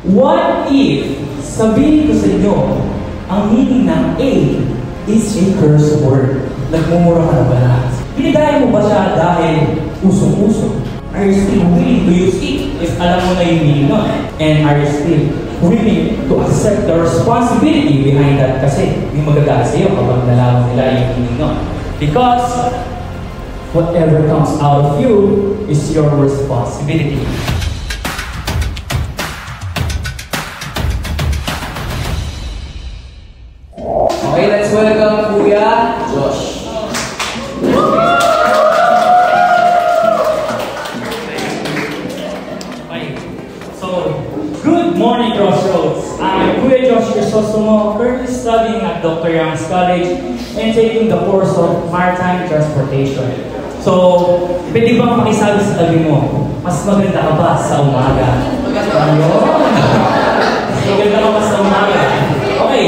What if, sabihin ko sa inyo, ang meaning ng A is a curse word? Nagmumura ka na ba lahat? Pinigaya mo ba siya dahil usong-uso? Are you still willing to use it if alam mo na yung meaning nun? And are you still willing to accept the responsibility behind that? Kasi may magagawa sa iyo kapag nalaman nila yung meaning nun. Because whatever comes out of you is your responsibility. Okay, let's welcome Kuya Josh. Okay, so good morning, Crossroads. I'm Kuya Josh Crisostomo, currently studying at Dr. Young's College and taking the course of Maritime Transportation. So, pwede bang makisabi sa tabi mo, mas maganda ka ba sa umaga? Ayun! Mas maganda ka ba sa umaga? Okay,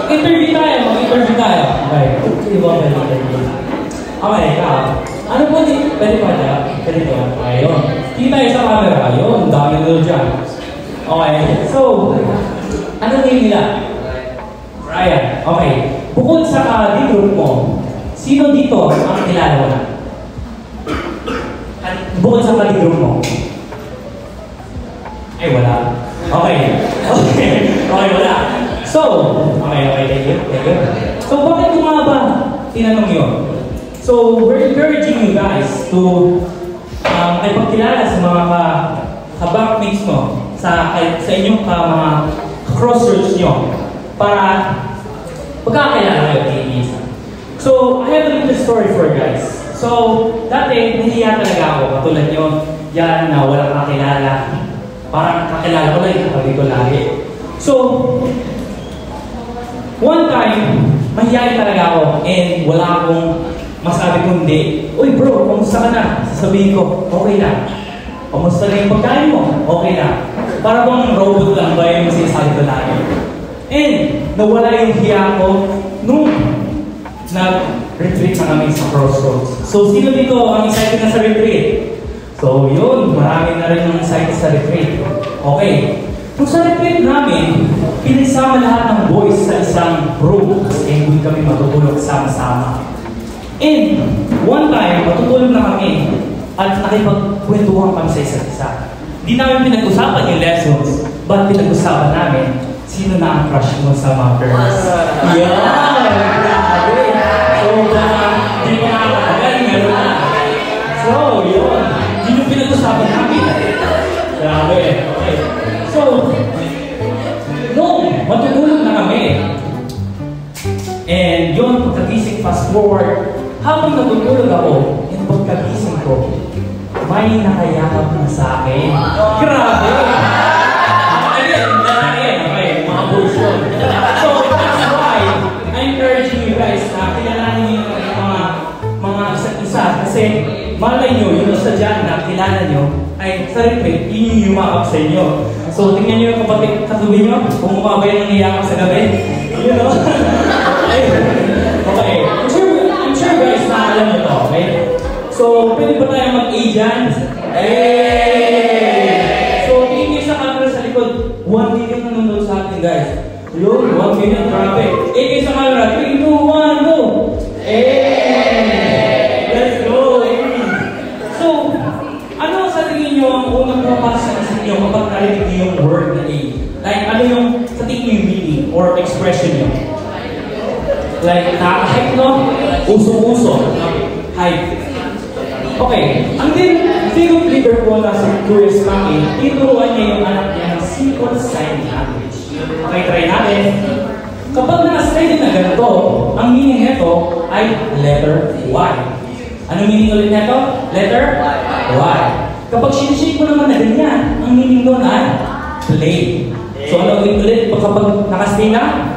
interview tayo, mag-interview tayo. Okay, okay, ikaw. Ano po din? Pwede pa niya? Pwede pa. Ayun. Tingin tayo sa camera. Ayun, dami nyo dyan. Okay, so, ano name nila? Ryan. Okay. Bukod sa ka-group mo, sino dito ang kilala mo na? Bukod sa ka-group mo? Ay, wala. Okay. Okay. Okay, wala. So, okay, thank you. So, bakit ko nga ba tinanong yun? So, we're encouraging you guys to ay pagkilala sa mga ka-bankmates mo, sa inyong mga crossroads nyo, para pagkakilala kayo kay isa. So, I have a little story for you guys. So, dati, nahihiya talaga ako, katulad nyo, yan na walang kakilala. Parang kakilala ko lang, katabi ko lagi. So, one time, mahihayin talaga ako and wala akong masabi kundi, uy bro, kamusta ka na? Sasabihin ko, okay lang. Kamusta na yung pagkain mo? Okay lang. Para bang robot lang ba yung sinasabi ko lagi? And nawala yung hiya ko nung nag-retreat na kami sa Crossroads. So sino dito ang excited na sa retreat? So yun, marami na rin ang excited sa retreat. Okay. Kung sa retreat namin, pinagsama lahat ng boys sa isang room kasi hindi kami matutulog sama-sama. And one time, matutulog na kami at nakipagkwentuhan kami sa isa't isa. Di namin pinag-usapan yung lessons, but pinag-usapan namin sino na ang crush mo sa mga girls. Yeah! Grabe! So, di mo nakakatagal, meron na. So, yun. Di yung pinag-usapan namin. Grabe. Okay. So, matutulog na kami. And yun, pagkagising, fast forward, habang natutulog ako, yung pagkagising ko, may nakayakap na sa akin. Grabe! Okay, mga bullshit. So, that's why I'm encouraging you guys na kilalanin nyo yung mga isa't isa. Kasi, malay nyo, yung isa dyan na kilala nyo, ay sa retreat, yun yung yumakap sa inyo. So, tingnan nyo yung kapatid katubi nyo, kung mukha ba yung nangiyakap sa gabi. You know? Okay. I'm sure guys, nakaalam nyo to, okay? So, pwede ba tayo mag-A dyan? Hey! So, tingin kayo sa camera sa likod, 1 million nanonood sa atin, guys. Yun, 1 million, grabe. A kayo sa camera, 3, 2, 1, go! Hey! Let's go! So, ano sa tingin nyo ang unang pumapasok sa isip nyo kapag narinig nyo yung word na A? Like, ano yung sa tingin nyo yung meaning or expression nyo? Like, nakaka-hype, no? Uso-uso. Hype. Okay. Ang field leader ko na si Curious Maki, tinuruan niya yung anak niya ng simple sign language. Okay, try natin. Kapag naka-slide na ganito, ang meaning nito ay letter Y. Ano meaning ulit nito? Letter Y. Kapag sinishake mo naman na ganyan, ang meaning doon ay play. So ano ulit kapag naka-stay na?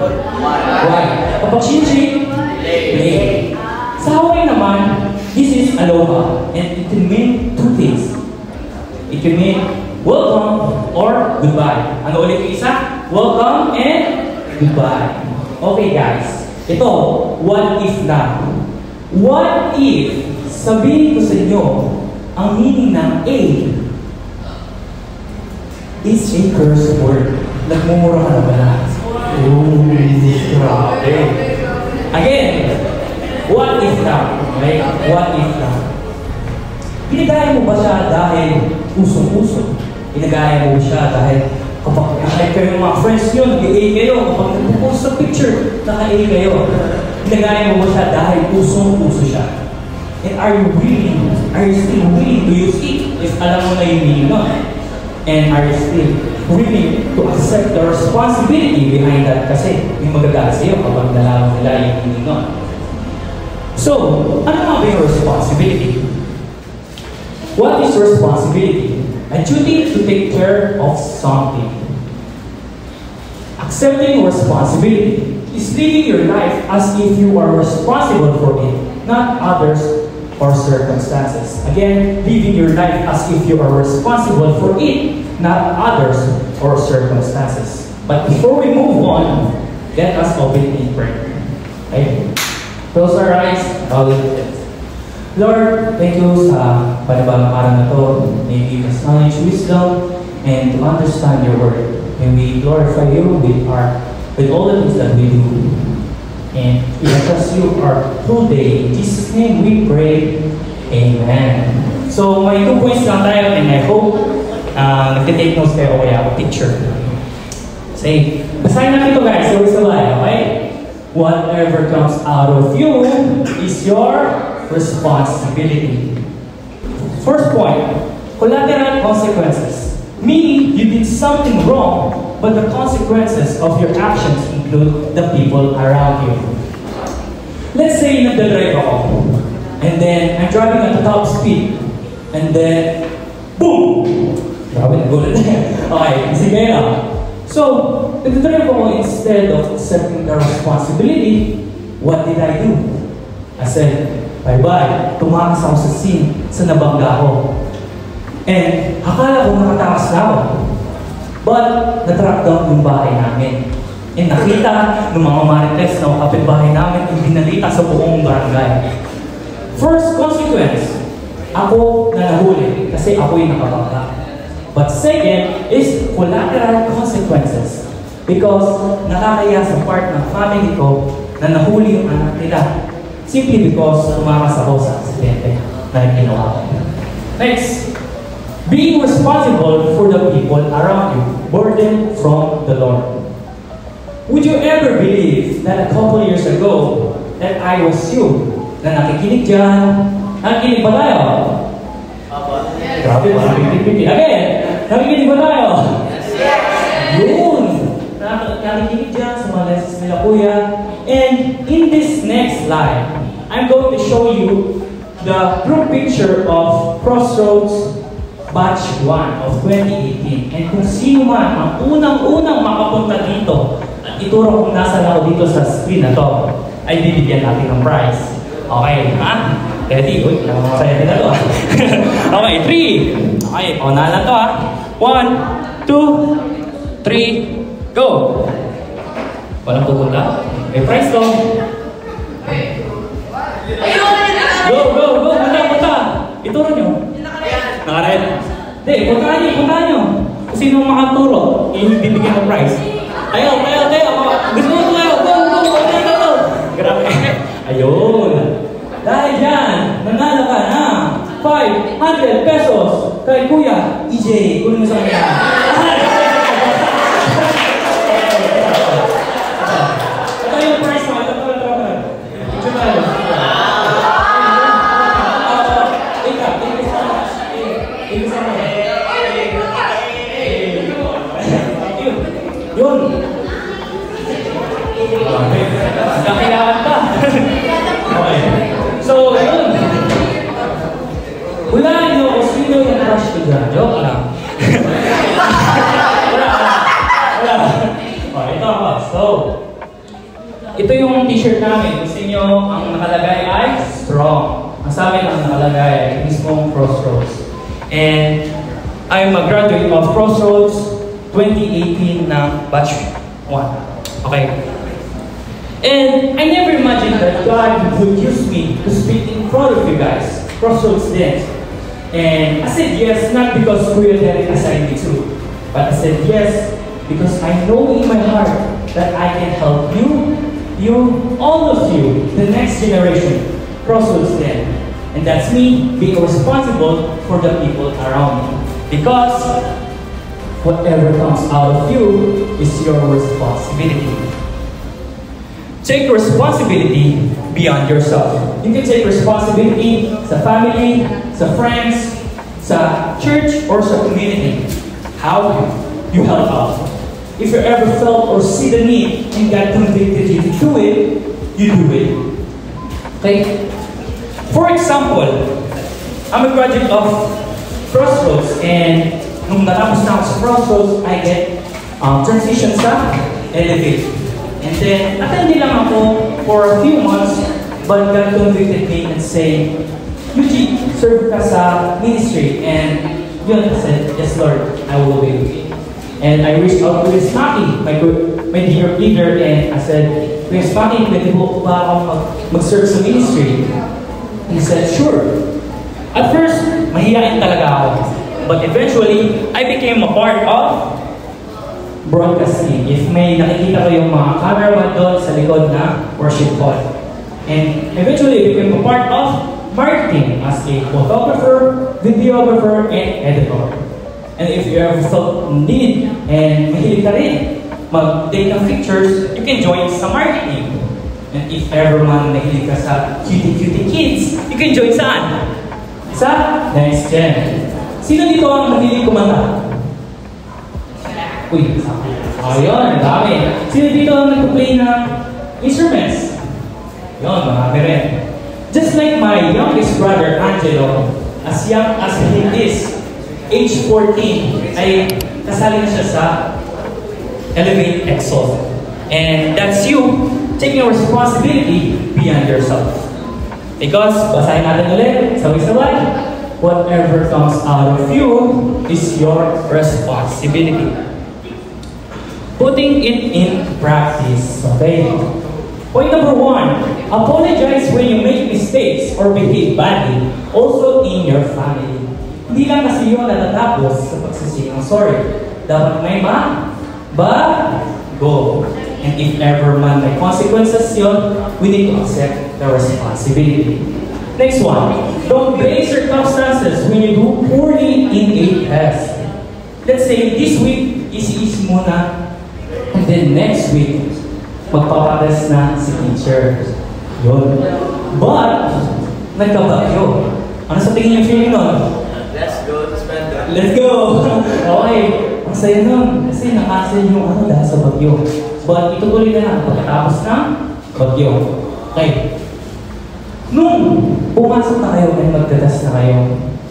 Y. Kapag sinishake, play. Sa Hawaii naman, this is aloha. And it can mean two things. It can mean welcome or goodbye. Ano ulit yung isa? Welcome and goodbye. Okay guys, ito, what if na? What if, sabihin ko sa inyo, ang meaning ng A is a curse word. Nagmumura ka na ba na? Grabe. Again, what if now? Okay? What if now? Ginagaya mo ba siya dahil usong-uso? Ginagaya mo siya dahil kapag kahit kayo mga friends nyo, nag-A kayo, kapag nagpo-post sa picture, naka-A kayo. Ginagaya mo ba siya dahil usong-uso siya? And are you still willing to use it if alam mo na yung meaning nun? And are you still willing to accept the responsibility behind that? Kasi yung magagalit sa'yo kapag nalaman nila yung meaning nun. So, ano nga ba yung responsibility? What is responsibility? A duty to take care of something. Accepting responsibility is living your life as if you are responsible for it, not others or circumstances. Again, living your life as if you are responsible for it, not others or circumstances. But before we move on, let us open in prayer. Okay? Close our eyes, bow your heads. Lord, thank you sa panibagong araw na to. May we give us knowledge, wisdom, and to understand your word. May we glorify you with all the things that we do. And we trust you our whole day. In Jesus' name we pray. Amen. So, may 2 points lang tayo, and I hope nagtitake notes kayo o kaya picture. Say, basahin natin ito guys, sabay-sabay, okay? Whatever comes out of you is your responsibility. First point, collateral consequences. Meaning you did something wrong, but the consequences of your actions include the people around you. Let's say nagdadrive ako, and then I'm driving at the top speed, and then, boom! Grabe, nagulat na yan. Okay, sige na. So, nagdadrive ako, instead of accepting the responsibility, what did I do? I said, bye-bye, tumakas ako sa scene, sa nabangga ko. And akala ko nakatakas na ako. But, na-track down yung bahay namin. And nakita ng mga marites na kapitbahay namin yung binalita sa buong barangay. First consequence, ako na nahuli kasi ako yung nakabangga. But second is collateral consequences. Because nakakaya sa part ng family ko na nahuli yung anak nila. Simply because tumakas ako sa aksidente na ginawa ko. Next, being responsible for the people around you, burden from the Lord. Would you ever believe that a couple years ago that I was you na nakikinig dyan? Nakikinig ba tayo? Grabe, parang pipi-pipi. Again, nakikinig ba tayo? Yun! Nakikinig dyan sa mga lessons nila kuya. And in this next slide, I'm going to show you the group picture of Crossroads Batch 1 of 2018. And kung sino man ang unang-unang makapunta dito at ituro kung nasa ako dito sa screen na to, ay bibigyan natin ng prize. Okay, ha? Ready? Uy, nakakasaya din na to. Okay, 3. Okay, pauna lang to ha. 1, 2, 3, go! Walang pupunta? May prize to. Go, go, go! Punta! Ituro nyo. Nakared? Hindi, puntaan nyo. Kung sino makaturo, bibigyan ng prize. Ayaw. Gusto mo tumayo. Go! Grabe. Ayun. Dahil dyan, nanalo ka na 500 pesos kay Kuya EJ. Kunin mo sa kanya. Ito yung prize mo. Ito. Yun. Kailangan pa. Okay. So, yun. Wala nyo kung sino yung crush ko dyan. Joke lang. Wala. Okay, ito ako. So, ito yung t-shirt namin. Gusto nyo ang nakalagay ay strong. Ang sa amin ang nakalagay ay mismong Crossroads. And I'm a graduate of Crossroads 2018 na batch 1. Okay. And I never imagined that God would use me to speak in front of you guys. Crossroads did. And I said yes, not because Kuya Derek assigned me to, But I said yes because I know in my heart that I can help you, all of you, the next generation, Crossroads 10. And that's me being responsible for the people around me. Because whatever comes out of you is your responsibility. Take responsibility beyond yourself. You can take responsibility sa family, sa friends, sa church, or sa community. How? You help out. If you ever felt or see the need and God convicted you to do it, you do it. Okay? For example, I'm a graduate of Crossroads, and nung natapos na ako sa Crossroads, I get transition sa Elevate. And then, attended lang ako for a few months, but God convicted me and say, Eugene, serve ka sa ministry. And yun, I said, yes Lord, I will obey. And I reached out to Miss Maki, my dear leader, and I said, Miss Maki, pwede po ba akong mag-serve sa ministry? And he said, sure. At first, mahihain talaga ako. But eventually, I became a part of broadcasting. If may nakikita ko yung mga cameraman doon sa likod na worship hall. And eventually, I became a part of marketing as a photographer, videographer, and editor. And if you ever felt need and mahilig ka rin mag-take ng pictures, you can join sa marketing. And if ever man mahilig ka sa cutie kids, you can join saan? Sa Next Gen. Sino dito ang mahilig kumanta? Uy, ayun, dami. Sino dito ang nag-play ng instruments? Yun, marami rin. Just like my youngest brother, Angelo, as young as he is, age 14, ay kasali na siya sa Elevate Exalt. And that's you taking responsibility beyond yourself. Because, basahin natin ulit, sabay-sabay, whatever comes out of you is your responsibility. Putting it in practice. Okay? Point number 1, apologize when you make mistakes or behave badly, also in your family. Hindi lang kasi yun natatapos sa pagsising ng sorry. Dapat may go. And if ever man may consequences yun, we need to accept the responsibility. Next one, don't base circumstances when you do poorly in a test. Let's say this week, easy muna. And then next week, magpapares na si teacher. Yun. But, nagkabagyo. Ano sa tingin yung feeling nun? Let's go to spend. Let's go! Okay. Ang saya nun. Kasi nakasin yung dahil sa bagyo. But itutuloy na lang pagkatapos ng bagyo. Okay. Nung pumasok na kayo and magdadas na kayo,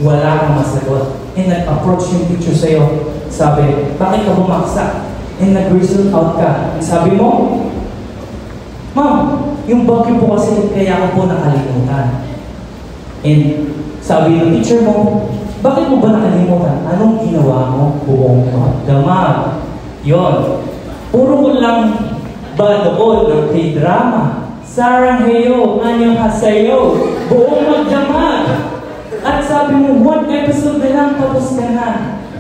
wala kang masagot. And nag-approach yung teacher sa'yo. Sabi, bakit ka bumaksak? And nag-result out ka. And sabi mo, Ma'am, yung bagyo po kasi kaya ko po nakalimutan. And sabi ng teacher mo, bakit mo ba nakalimutan? Anong ginawa mo? Buong magdamag. Yon. Puro ko lang ba doon ng K-drama? Sarang heyo, anyang hasayo, buong magdamag. At sabi mo, 1 episode na lang, tapos ka na.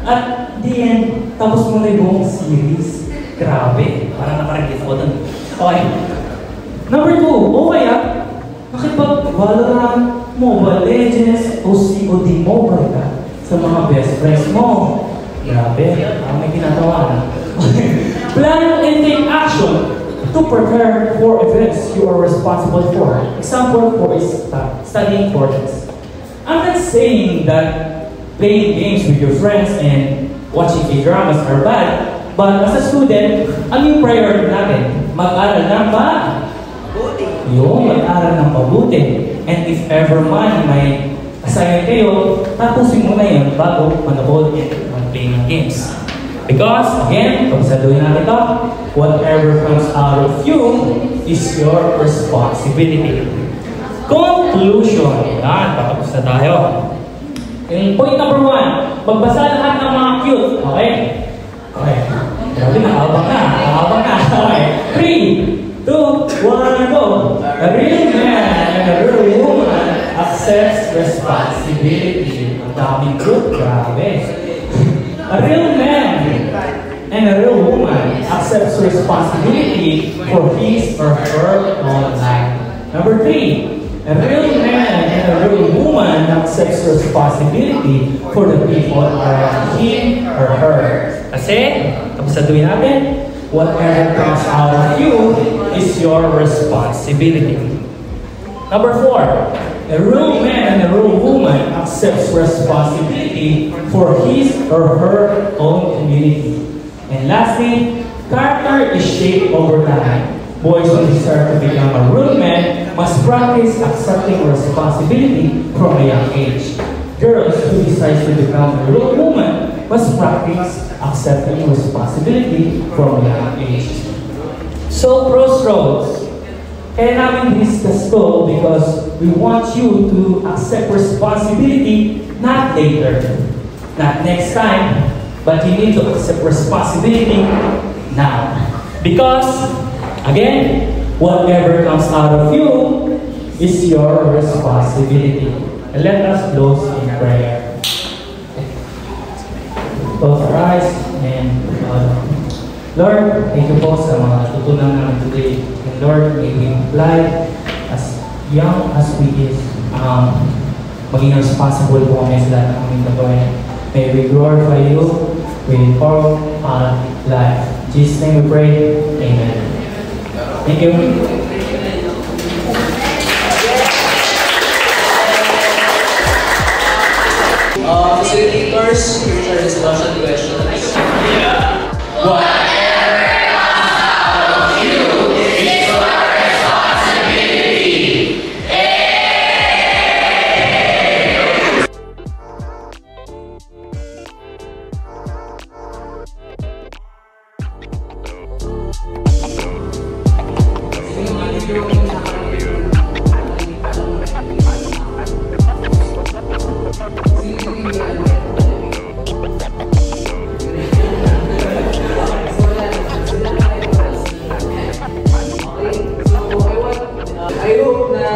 At the end, tapos mo na yung buong series. Grabe, parang nakaragit ako doon. Okay. Number 2, o kaya, makipag-Valorant, Mobile Legends, o COD Mobile ka sa mga best friends mo. Grabe, may ginagawa na. Plan and take action to prepare for events you are responsible for. Example for is studying for this. I'm not saying that playing games with your friends and watching K-dramas are bad, but as a student, ano yung priority natin? Mag-aral ng mabuti. Yung mag-aral ng mabuti. And if ever man may assignment kayo, tapusin mo na yun bago manood and mag-play ng games. Because, again, pagsaluhin natin ito, whatever comes out of you is your responsibility. Conclusion. Yan, patapos na tayo. Okay, point number 1, magbasa lahat ng mga cute. Okay? Okay. Grabe, nakahabang na. Okay. 3, 2, 1, go. A real man and a real woman accepts responsibility. Ang daming good. Grabe. A real man and a real woman accepts responsibility for his or her own life. Number 3, a real man and a real woman accepts responsibility for the people around him or her. Kasi, kapasaduhin natin, whatever comes out of you is your responsibility. Number 4, a real man and a real woman accepts responsibility for his or her own community. And lastly, character is shaped over time. Boys who desire to become a real man must practice accepting responsibility from a young age. Girls who desire to become a real woman must practice accepting responsibility from a young age. So, Crossroads, kaya namin discuss to because we want you to accept responsibility not later, not next time, but you need to accept responsibility now. Because, again, whatever comes out of you is your responsibility. And let us close in prayer. Close our eyes and Lord, thank you po sa mga tutunan namin today. And Lord, may we apply as young as we is, maging responsible po kami sa lahat ng aming gagawin. May we glorify you with all our life. In Jesus' name we pray. Amen. Thank you. Facilitators, here's our discussion questions. What? I hope na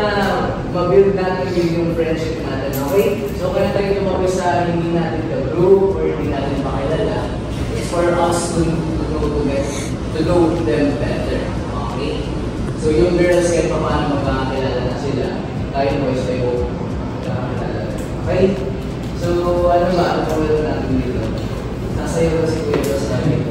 mabuild natin yung friendship natin, okay? So kaya tayo lumabas sa hindi natin ka-group or hindi natin makilala. It's for us to know them better, okay? So yung girls kahit pa paano magkakakilala na sila, tayo boys tayo magkakakilala. Okay? So ano ba? Ang pawala natin dito? Nasa iyo si Kuya Ross natin.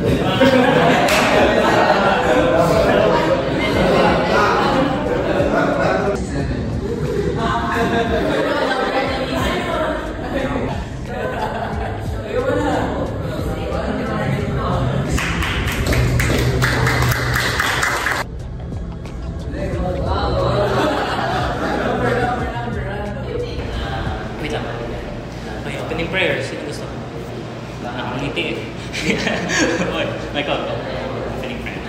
May opening prayers. Sino gusto? Nakangiti eh. Oy, may opening prayer.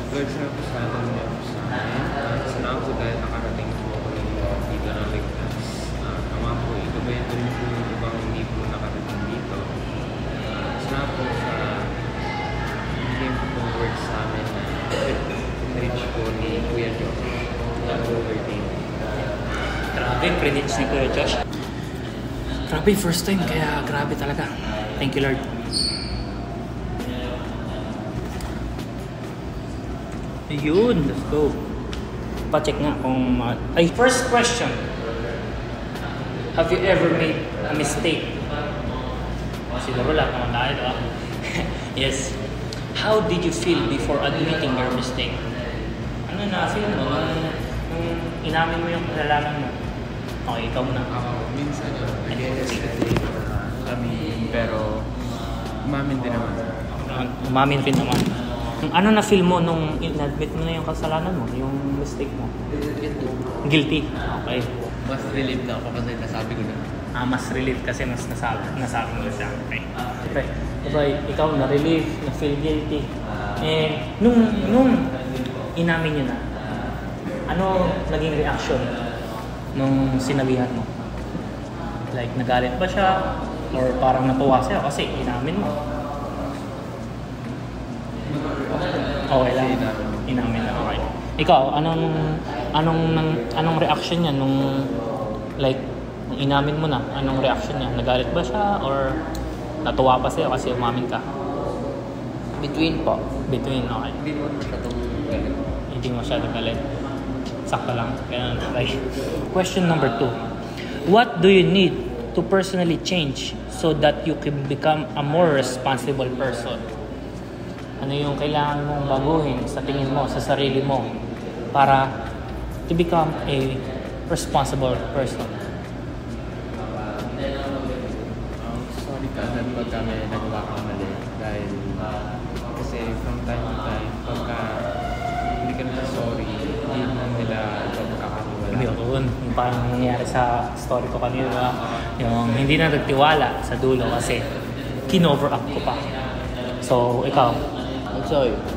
Lord, salamat po sa atin mo sa amin. Salamat po dahil nakarating po ako dito na ligtas. Ama po, ikabayan ko rin po yung ibang hindi po nakarating dito. Salamat po sa bigyan po words sa amin na reach po ni Kuya Josh. Grabe, credits ni Kuya Josh. Grabe, first time, kaya grabe talaga. Thank you, Lord. Ayun, let's go. Pa-check nga kung... Ay, first question. Have you ever made a mistake? Siguro lahat naman tayo, diba? Yes. How did you feel before admitting your mistake? Ano na-feel mo nung inamin mo yung kasalanan mo? Okay, ikaw muna. Minsan kami, pero umamin din naman. Umamin rin naman. Ano na-feel mo nung in-admit mo na yung kasalanan mo, yung mistake mo? Guilty. Okay. Mas relieved na ako kasi nasabi ko na. Mas relieved kasi mas nasabi mo siya. Okay. Okay, ikaw na-relieve, na-feel guilty. Nung inamin nyo na, ano naging reaction nung sinabihan mo? Like, nagalit ba siya? Or parang natuwa siya kasi inamin mo? Okay lang. Inamin na. Okay. Ikaw, anong reaction niya nung like nung inamin mo na? Anong reaction niya? Nagalit ba siya or natuwa pa siya kasi umamin ka? Between po. Between, okay. Hindi mo masyadong galit. Hindi masyado galit. Sakto lang. Ganun. Okay. Question number 2. What do you need to personally change so that you can become a more responsible person? Ano yung kailangan mong baguhin sa tingin mo, sa sarili mo para to become a responsible person? Sorry ka agad pagka may nagawa kang mali. Dahil kasi from time to time, pagka hindi ka na sorry, hindi naman nila ito magkakatiwala. Yun, yung parang nangyayari sa story ko kanina, yung hindi na nagtiwala sa dulo kasi kinover up ko pa. So, ikaw,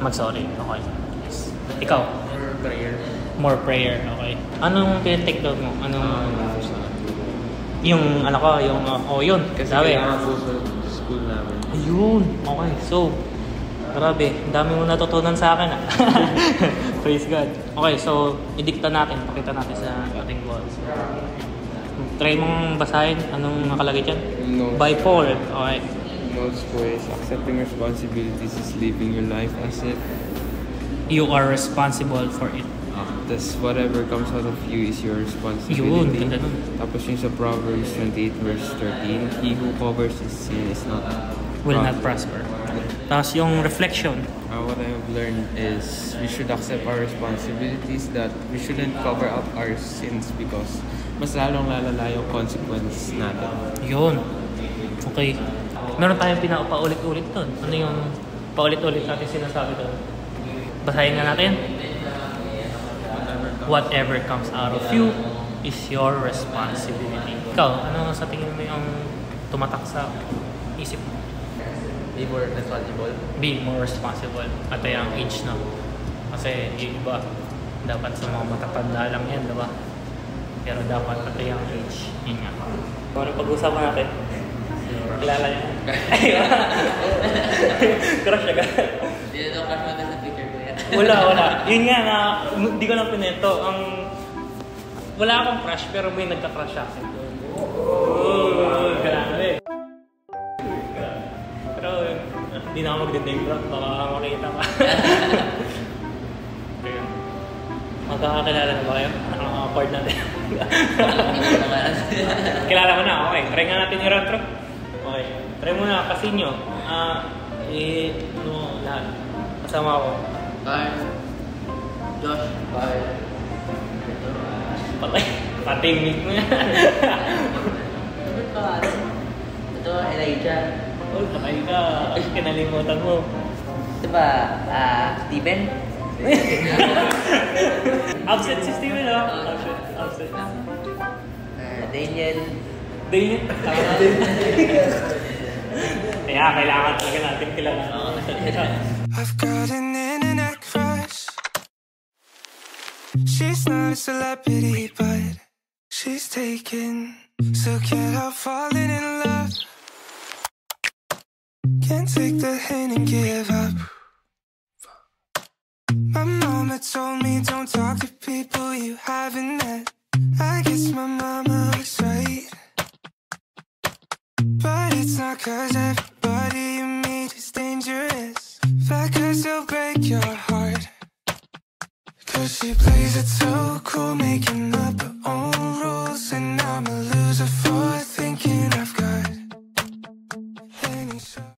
mag-sorry. Okay. Ikaw, Or prayer. more prayer. Okay. Anong pinatake down mo? Anong yung ano ko, yung yun. Kasi Sabi. kailangan po sa school namin. Ayun. Okay. So, grabe. Ang dami mo natutunan sa akin. Praise God. Okay. So, idikta natin. Pakita natin sa ating walls. Try mong basahin. Anong nakalagay dyan? No. By Paul. Okay. Notes po is accepting responsibilities is living your life as if You are responsible for it. Thus, whatever comes out of you is your Yun. responsibility. Ganda nun. Tapos yung sa Proverbs 28 verse 13, he who covers his sin is not Will not prosper. Tapos yung reflection. What I have learned is we should accept our responsibilities, that we shouldn't cover up our sins because mas lalong lalala yung consequence natin. Yun. Okay. Meron tayong pinapaulit-ulit doon. Ano yung paulit-ulit natin sinasabi doon? Basahin nga natin. Whatever comes out of you is your responsibility. Ikaw, ano sa tingin mo yung tumatak sa isip mo? Be more responsible. Be more responsible. At yung age na. Kasi yung iba, dapat sa mga matatanda lang yan, diba? Pero dapat at yung age, yun nga. Ano pag-usapan natin? Kilala niya. Crush agad. Hindi na daw crush mo sa picture ko yan. Wala. Yun nga na, hindi ko lang pinento. Wala akong crush, pero may nagka-crush sa akin. Grabe. Pero, hindi na ako mag-name drop. Baka makita ka. Kaya, magkakakilala na ba kayo? Anong awkward natin? Kilala mo na? Okay. Try nga natin yung retro. Okay. Try mo na. Kasinyo. Lahat. Kasama ako. Bye. Josh. Bye. Patay. Patingin mo yan. Ito, Elijah. Oh, patay ka. Kinalimutan mo. Ito ba, Steven? Absent si Steven, no? Absent. Daniel. Daniel. Kaya kailangan talaga natin kilala. I've got an internet crush. She's not a celebrity, but she's taken. So can't help falling in love. Can't take the hint and give up. My mama told me don't talk to people you haven't met. I guess my mama was right. But it's not 'cause everybody you meet is dangerous. Fact 'cause they'll break your heart. 'Cause she plays